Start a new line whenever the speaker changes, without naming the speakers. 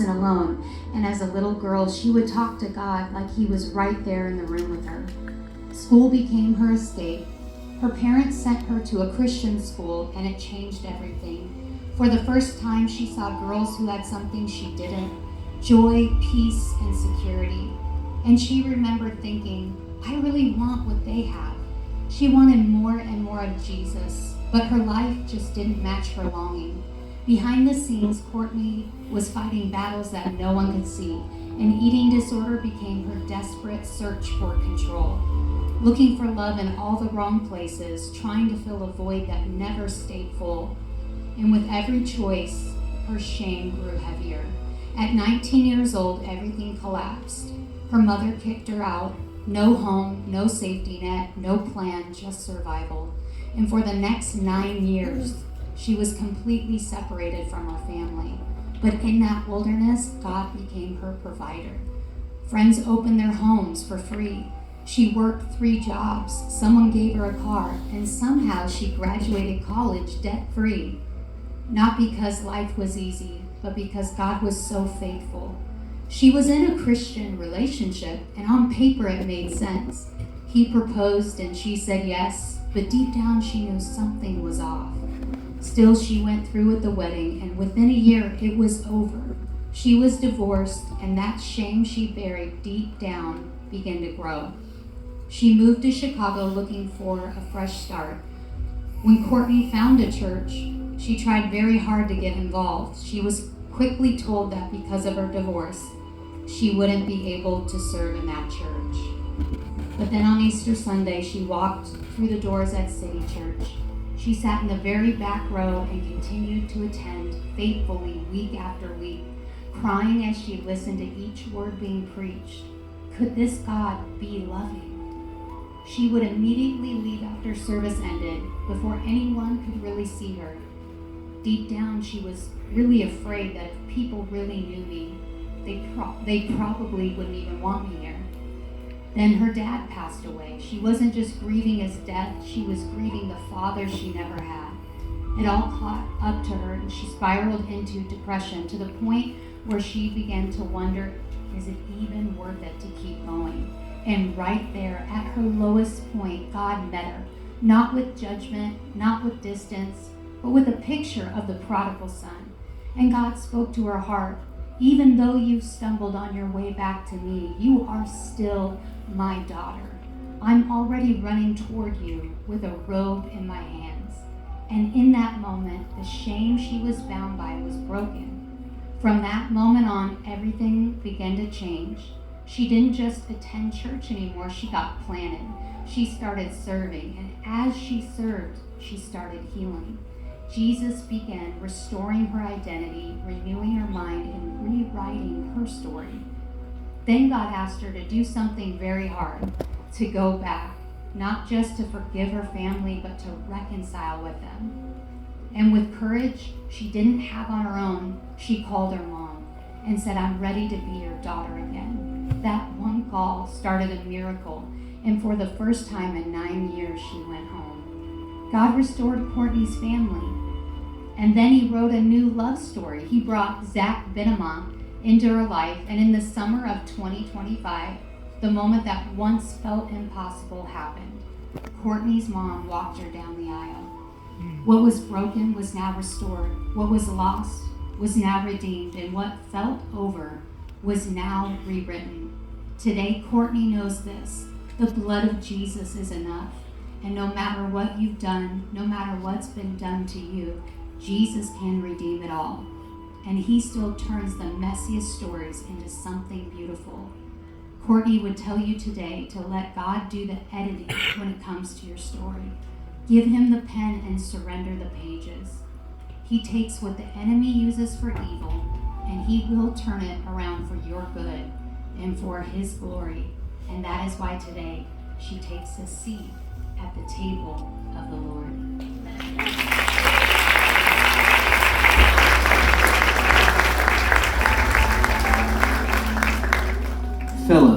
wasn't alone. And as a little girl, she would talk to God like he was right there in the room with her. School became her escape. Her parents sent her to a Christian school, and it changed everything. For the first time, she saw girls who had something she didn't: joy, peace, and security. And she remembered thinking, I really want what they have. She wanted more and more of Jesus, but her life just didn't match her longing. Behind the scenes, Courtney was fighting battles that no one could see, and eating disorder became her desperate search for control. Looking for love in all the wrong places, trying to fill a void that never stayed full. And with every choice, her shame grew heavier. At 19 years old, everything collapsed. Her mother kicked her out. No home, no safety net, no plan, just survival. And for the next 9 years, she was completely separated from her family. But in that wilderness, God became her provider. Friends opened their homes for free. She worked 3 jobs. Someone gave her a car, and somehow she graduated college debt-free. Not because life was easy, but because God was so faithful. She was in a Christian relationship, and on paper it made sense. He proposed and she said yes, but deep down she knew something was off. Still, she went through with the wedding, and within a year it was over. She was divorced, and that shame she buried deep down began to grow. She moved to Chicago looking for a fresh start. When Courtney found a church, she tried very hard to get involved. She was quickly told that because of her divorce, she wouldn't be able to serve in that church. But then on Easter Sunday, she walked through the doors at City Church. She sat in the very back row and continued to attend faithfully week after week, crying as she listened to each word being preached. Could this God be loving? She would immediately leave after service ended, before anyone could really see her. Deep down, she was really afraid that if people really knew me, they probably wouldn't even want me here. Then her dad passed away. She wasn't just grieving his death, she was grieving the father she never had. It all caught up to her, and she spiraled into depression to the point where she began to wonder, is it even worth it to keep going? And right there, at her lowest point, God met her, not with judgment, not with distance, but with a picture of the prodigal son. And God spoke to her heart, even though you stumbled on your way back to me, you are still my daughter. I'm already running toward you with a robe in my hands. And in that moment, the shame she was bound by was broken. From that moment on, everything began to change. She didn't just attend church anymore, she got planted. She started serving, and as she served, she started healing. Jesus began restoring her identity, renewing her mind, and rewriting her story. Then God asked her to do something very hard, to go back, not just to forgive her family, but to reconcile with them. And with courage she didn't have on her own, she called her mom and said, I'm ready to be your daughter again. That one call started a miracle, and for the first time in 9 years, she went home. God restored Courtney's family, and then he wrote a new love story. He brought Zach Benema into her life, and in the summer of 2025, the moment that once felt impossible happened. Courtney's mom walked her down the aisle. What was broken was now restored. What was lost was now redeemed, and what felt over was now rewritten. Today, Courtney knows this. The blood of Jesus is enough. And no matter what you've done, no matter what's been done to you, Jesus can redeem it all. And he still turns the messiest stories into something beautiful. Courtney would tell you today to let God do the editing when it comes to your story. Give him the pen and surrender the pages. He takes what the enemy uses for evil, and he will turn it around for your good and for his glory. And that is why today she takes a seat at the table of the Lord.
Philip.